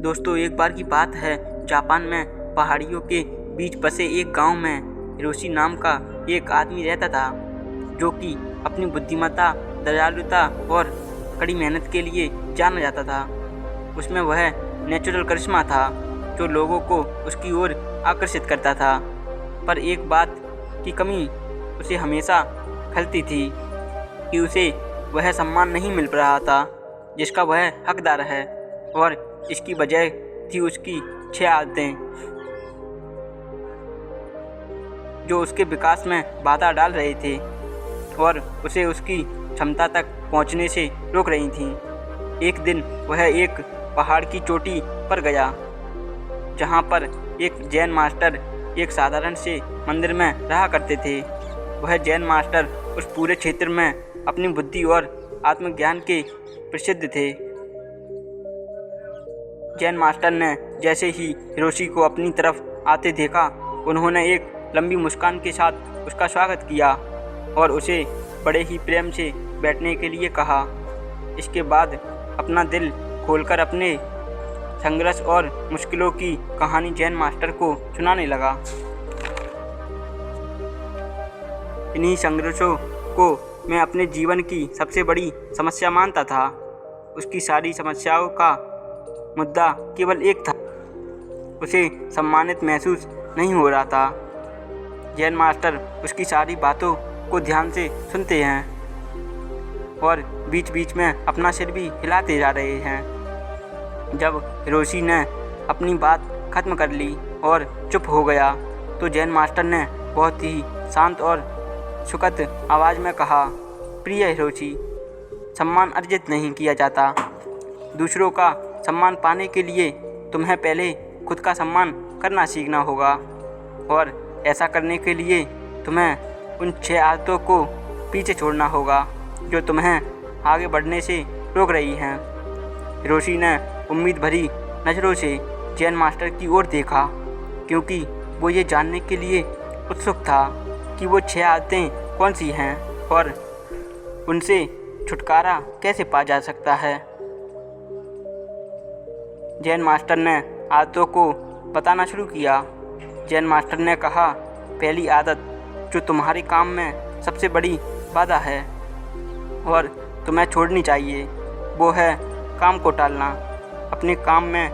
दोस्तों, एक बार की बात है। जापान में पहाड़ियों के बीच बसे एक गांव में हिरोशी नाम का एक आदमी रहता था, जो कि अपनी बुद्धिमत्ता, दयालुता और कड़ी मेहनत के लिए जाना जाता था। उसमें वह नेचुरल करिश्मा था जो लोगों को उसकी ओर आकर्षित करता था। पर एक बात की कमी उसे हमेशा खलती थी कि उसे वह सम्मान नहीं मिल रहा था जिसका वह हकदार है, और इसकी वजह थी उसकी 6 आदतें जो उसके विकास में बाधा डाल रहे थे और उसे उसकी क्षमता तक पहुंचने से रोक रही थीं। एक दिन वह एक पहाड़ की चोटी पर गया, जहां पर एक जैन मास्टर एक साधारण से मंदिर में रहा करते थे। वह जैन मास्टर उस पूरे क्षेत्र में अपनी बुद्धि और आत्मज्ञान के प्रसिद्ध थे। जैन मास्टर ने जैसे ही हिरोशी को अपनी तरफ आते देखा, उन्होंने एक लंबी मुस्कान के साथ उसका स्वागत किया और उसे बड़े ही प्रेम से बैठने के लिए कहा। इसके बाद अपना दिल खोलकर अपने संघर्ष और मुश्किलों की कहानी जैन मास्टर को सुनाने लगा। इन्हीं संघर्षों को मैं अपने जीवन की सबसे बड़ी समस्या मानता था। उसकी सारी समस्याओं का मुद्दा केवल एक था, उसे सम्मानित महसूस नहीं हो रहा था। जैन मास्टर उसकी सारी बातों को ध्यान से सुनते हैं और बीच बीच में अपना सिर भी हिलाते जा रहे हैं। जब हिरोशी ने अपनी बात खत्म कर ली और चुप हो गया, तो जैन मास्टर ने बहुत ही शांत और सुखद आवाज़ में कहा, प्रिय हिरोशी, सम्मान अर्जित नहीं किया जाता। दूसरों का सम्मान पाने के लिए तुम्हें पहले खुद का सम्मान करना सीखना होगा, और ऐसा करने के लिए तुम्हें उन 6 आदतों को पीछे छोड़ना होगा जो तुम्हें आगे बढ़ने से रोक रही हैं। हिरोशी ने उम्मीद भरी नज़रों से जैन मास्टर की ओर देखा, क्योंकि वो ये जानने के लिए उत्सुक था कि वो 6 आदतें कौन सी हैं और उनसे छुटकारा कैसे पा जा सकता है। जैन मास्टर ने आदतों को बताना शुरू किया। जैन मास्टर ने कहा, पहली आदत जो तुम्हारे काम में सबसे बड़ी बाधा है और तुम्हें छोड़नी चाहिए, वो है काम को टालना। अपने काम में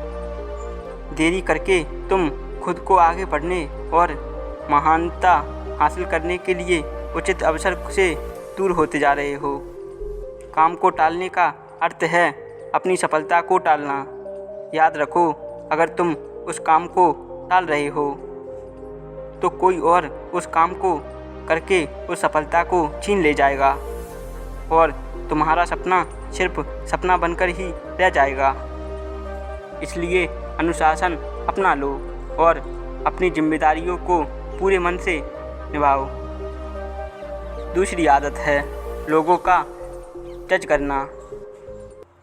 देरी करके तुम खुद को आगे बढ़ने और महानता हासिल करने के लिए उचित अवसर से दूर होते जा रहे हो। काम को टालने का अर्थ है अपनी सफलता को टालना। याद रखो, अगर तुम उस काम को टाल रहे हो तो कोई और उस काम को करके उस सफलता को छीन ले जाएगा और तुम्हारा सपना सिर्फ सपना बनकर ही रह जाएगा। इसलिए अनुशासन अपना लो और अपनी जिम्मेदारियों को पूरे मन से निभाओ। दूसरी आदत है लोगों का जज करना।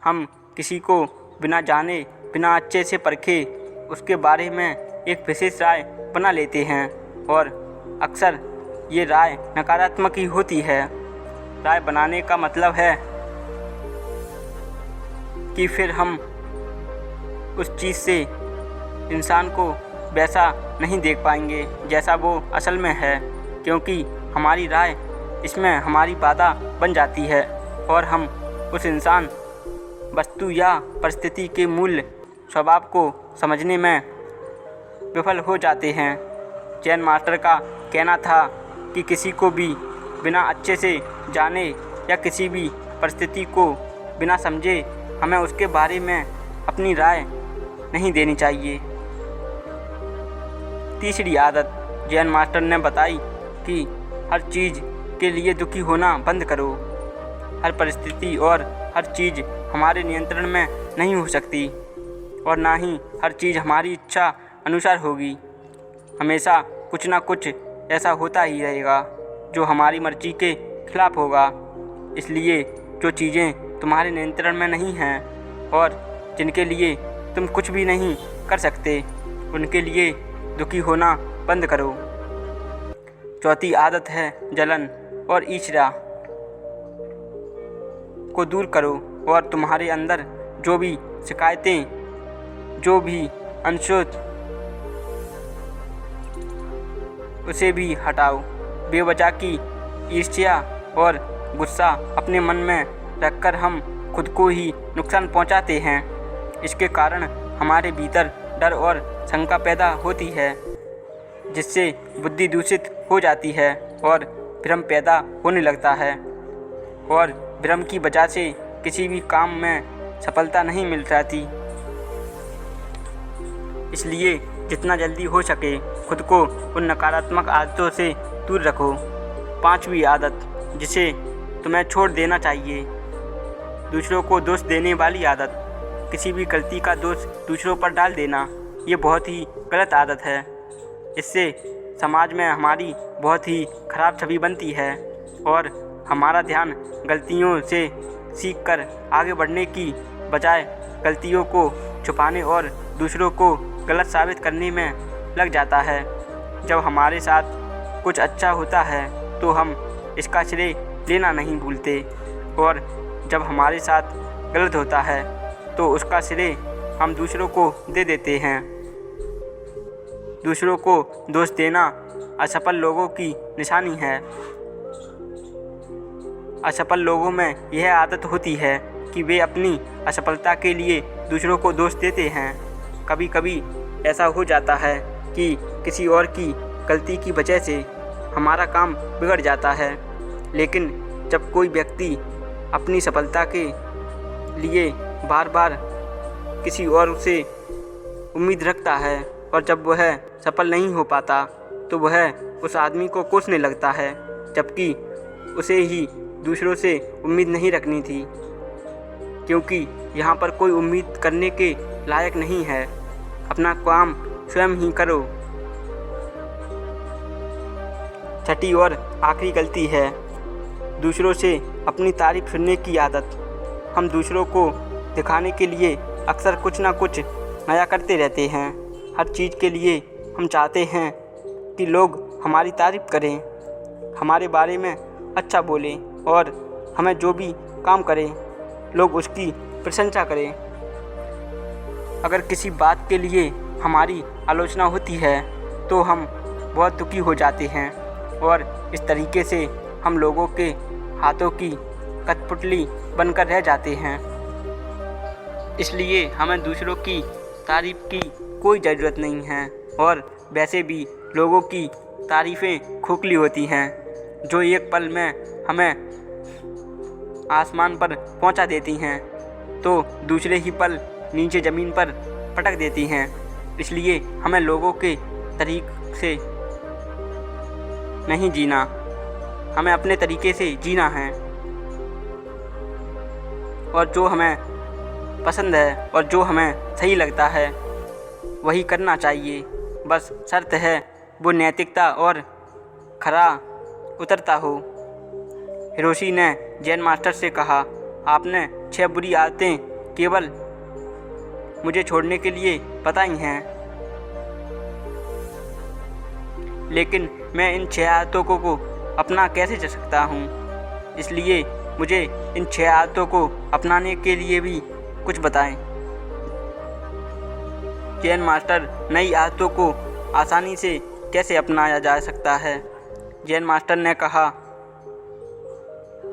हम किसी को बिना जाने, बिना अच्छे से परखे उसके बारे में एक विशेष राय बना लेते हैं, और अक्सर ये राय नकारात्मक ही होती है। राय बनाने का मतलब है कि फिर हम उस चीज़ से इंसान को वैसा नहीं देख पाएंगे जैसा वो असल में है, क्योंकि हमारी राय इसमें हमारी बाधा बन जाती है और हम उस इंसान, वस्तु या परिस्थिति के मूल स्वभाव को समझने में विफल हो जाते हैं। जैन मास्टर का कहना था कि किसी को भी बिना अच्छे से जाने या किसी भी परिस्थिति को बिना समझे हमें उसके बारे में अपनी राय नहीं देनी चाहिए। तीसरी आदत जैन मास्टर ने बताई कि हर चीज़ के लिए दुखी होना बंद करो। हर परिस्थिति और हर चीज़ हमारे नियंत्रण में नहीं हो सकती, और ना ही हर चीज़ हमारी इच्छा अनुसार होगी। हमेशा कुछ ना कुछ ऐसा होता ही रहेगा जो हमारी मर्जी के खिलाफ होगा। इसलिए जो चीज़ें तुम्हारे नियंत्रण में नहीं हैं और जिनके लिए तुम कुछ भी नहीं कर सकते, उनके लिए दुखी होना बंद करो। चौथी आदत है जलन और ईर्ष्या को दूर करो और तुम्हारे अंदर जो भी शिकायतें जो भी अनशुद्ध उसे भी हटाओ। बेवजह की ईर्ष्या और गुस्सा अपने मन में रखकर हम खुद को ही नुकसान पहुंचाते हैं। इसके कारण हमारे भीतर डर और शंका पैदा होती है, जिससे बुद्धि दूषित हो जाती है और भ्रम पैदा होने लगता है। और भ्रम की वजह से किसी भी काम में सफलता नहीं मिल जाती। इसलिए जितना जल्दी हो सके खुद को उन नकारात्मक आदतों से दूर रखो। 5वीं आदत, जिसे तुम्हें छोड़ देना चाहिए, दूसरों को दोष देने वाली आदत। किसी भी गलती का दोष दूसरों पर डाल देना ये बहुत ही गलत आदत है। इससे समाज में हमारी बहुत ही खराब छवि बनती है और हमारा ध्यान गलतियों से सीखकर आगे बढ़ने की बजाय गलतियों को छुपाने और दूसरों को गलत साबित करने में लग जाता है। जब हमारे साथ कुछ अच्छा होता है तो हम इसका श्रेय लेना नहीं भूलते, और जब हमारे साथ गलत होता है तो उसका श्रेय हम दूसरों को दे देते हैं। दूसरों को दोष देना असफल लोगों की निशानी है। असफल लोगों में यह आदत होती है कि वे अपनी असफलता के लिए दूसरों को दोष देते हैं। कभी कभी ऐसा हो जाता है कि किसी और की गलती की वजह से हमारा काम बिगड़ जाता है, लेकिन जब कोई व्यक्ति अपनी सफलता के लिए बार बार किसी और से उम्मीद रखता है और जब वह सफल नहीं हो पाता तो वह उस आदमी को कोसने लगता है, जबकि उसे ही दूसरों से उम्मीद नहीं रखनी थी, क्योंकि यहाँ पर कोई उम्मीद करने के लायक नहीं है। अपना काम स्वयं ही करो। 6ठी और आखिरी गलती है दूसरों से अपनी तारीफ सुनने की आदत। हम दूसरों को दिखाने के लिए अक्सर कुछ ना कुछ नया करते रहते हैं। हर चीज़ के लिए हम चाहते हैं कि लोग हमारी तारीफ करें, हमारे बारे में अच्छा बोलें और हमें जो भी काम करें लोग उसकी प्रशंसा करें। अगर किसी बात के लिए हमारी आलोचना होती है तो हम बहुत दुखी हो जाते हैं और इस तरीके से हम लोगों के हाथों की कठपुतली बनकर रह जाते हैं। इसलिए हमें दूसरों की तारीफ की कोई ज़रूरत नहीं है, और वैसे भी लोगों की तारीफ़ें खोखली होती हैं जो एक पल में हमें आसमान पर पहुंचा देती हैं तो दूसरे ही पल नीचे ज़मीन पर पटक देती हैं। इसलिए हमें लोगों के तरीक़े से नहीं जीना, हमें अपने तरीके से जीना है और जो हमें पसंद है और जो हमें सही लगता है वही करना चाहिए। बस शर्त है वो नैतिकता और खरा उतरता हो। हिरोशी ने जैन मास्टर से कहा, आपने 6 बुरी आदतें केवल मुझे छोड़ने के लिए बताई हैं, लेकिन मैं इन 6 आदतों को अपना कैसे जा सकता हूँ? इसलिए मुझे इन 6 आदतों को अपनाने के लिए भी कुछ बताएं। जैन मास्टर नई आदतों को आसानी से कैसे अपनाया जा सकता है? जैन मास्टर ने कहा,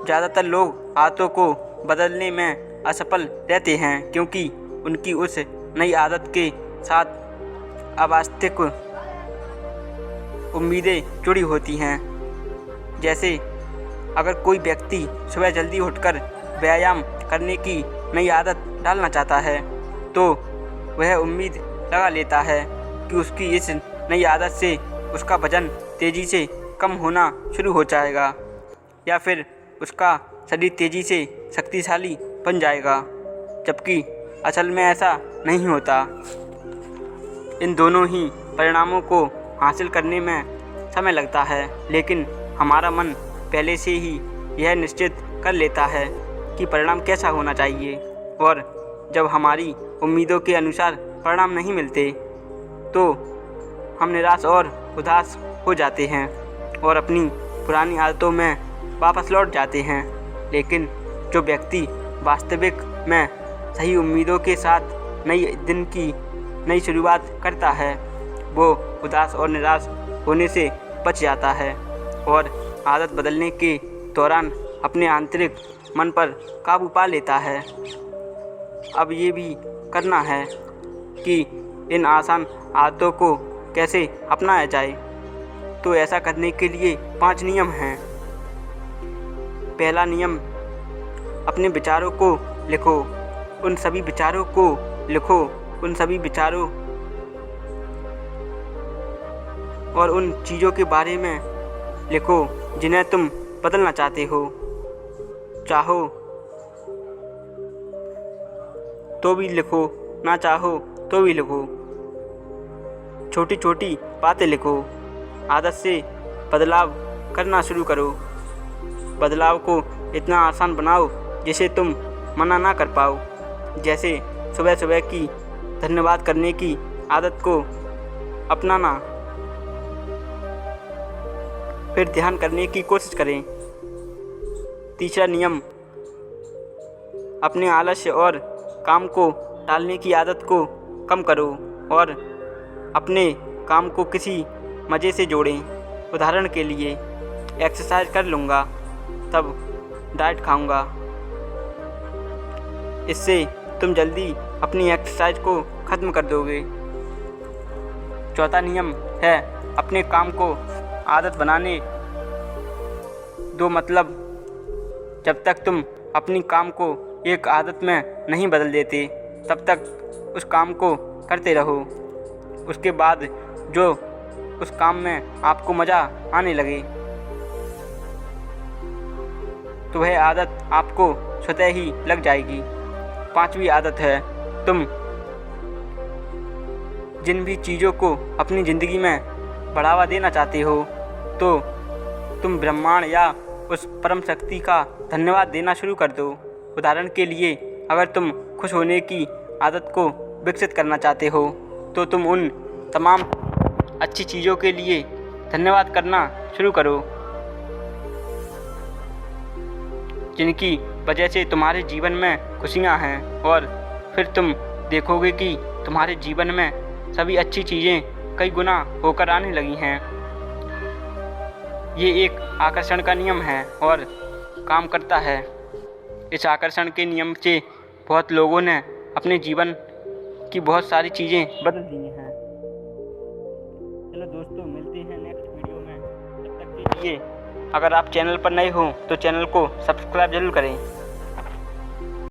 ज़्यादातर लोग आदतों को बदलने में असफल रहते हैं क्योंकि उनकी उस नई आदत के साथ अवास्तविक उम्मीदें जुड़ी होती हैं। जैसे अगर कोई व्यक्ति सुबह जल्दी उठकर व्यायाम करने की नई आदत डालना चाहता है तो वह उम्मीद लगा लेता है कि उसकी इस नई आदत से उसका वजन तेज़ी से कम होना शुरू हो जाएगा या फिर उसका शरीर तेज़ी से शक्तिशाली बन जाएगा, जबकि असल में ऐसा नहीं होता। इन दोनों ही परिणामों को हासिल करने में समय लगता है, लेकिन हमारा मन पहले से ही यह निश्चित कर लेता है कि परिणाम कैसा होना चाहिए, और जब हमारी उम्मीदों के अनुसार परिणाम नहीं मिलते तो हम निराश और उदास हो जाते हैं और अपनी पुरानी आदतों में वापस लौट जाते हैं। लेकिन जो व्यक्ति वास्तविक में सही उम्मीदों के साथ नई दिन की नई शुरुआत करता है वो उदास और निराश होने से बच जाता है और आदत बदलने के दौरान अपने आंतरिक मन पर काबू पा लेता है। अब ये भी करना है कि इन आसान आदतों को कैसे अपनाया जाए। तो ऐसा करने के लिए 5 नियम हैं। पहला नियम, अपने विचारों को लिखो। उन सभी विचारों को लिखो, उन सभी विचारों और उन चीज़ों के बारे में लिखो जिन्हें तुम बदलना चाहते हो। चाहो तो भी लिखो, ना चाहो तो भी लिखो। छोटी छोटी बातें लिखो। आदत से बदलाव करना शुरू करो। बदलाव को इतना आसान बनाओ जिसे तुम मना ना कर पाओ। जैसे सुबह सुबह की धन्यवाद करने की आदत को अपनाना, फिर ध्यान करने की कोशिश करें। तीसरा नियम, अपने आलस्य और काम को टालने की आदत को कम करो और अपने काम को किसी मज़े से जोड़ें। उदाहरण के लिए, एक्सरसाइज कर लूँगा तब डाइट खाऊँगा। इससे तुम जल्दी अपनी एक्सरसाइज को ख़त्म कर दोगे। चौथा नियम है अपने काम को आदत बनाने दो। मतलब जब तक तुम अपनी काम को एक आदत में नहीं बदल देते तब तक उस काम को करते रहो। उसके बाद जो उस काम में आपको मज़ा आने लगे तो वह आदत आपको स्वतः ही लग जाएगी। 5वीं आदत है, तुम जिन भी चीज़ों को अपनी ज़िंदगी में बढ़ावा देना चाहते हो तो तुम ब्रह्मांड या उस परम शक्ति का धन्यवाद देना शुरू कर दो। उदाहरण के लिए, अगर तुम खुश होने की आदत को विकसित करना चाहते हो तो तुम उन तमाम अच्छी चीज़ों के लिए धन्यवाद करना शुरू करो जिनकी वजह से तुम्हारे जीवन में खुशियाँ हैं, और फिर तुम देखोगे कि तुम्हारे जीवन में सभी अच्छी चीज़ें कई गुना होकर आने लगी हैं। ये एक आकर्षण का नियम है और काम करता है। इस आकर्षण के नियम से बहुत लोगों ने अपने जीवन की बहुत सारी चीज़ें बदल दी हैं। चलो दोस्तों, मिलते हैं नेक्स्ट वीडियो में। तब तक के लिए अगर आप चैनल पर नए हो तो चैनल को सब्सक्राइब जरूर करें।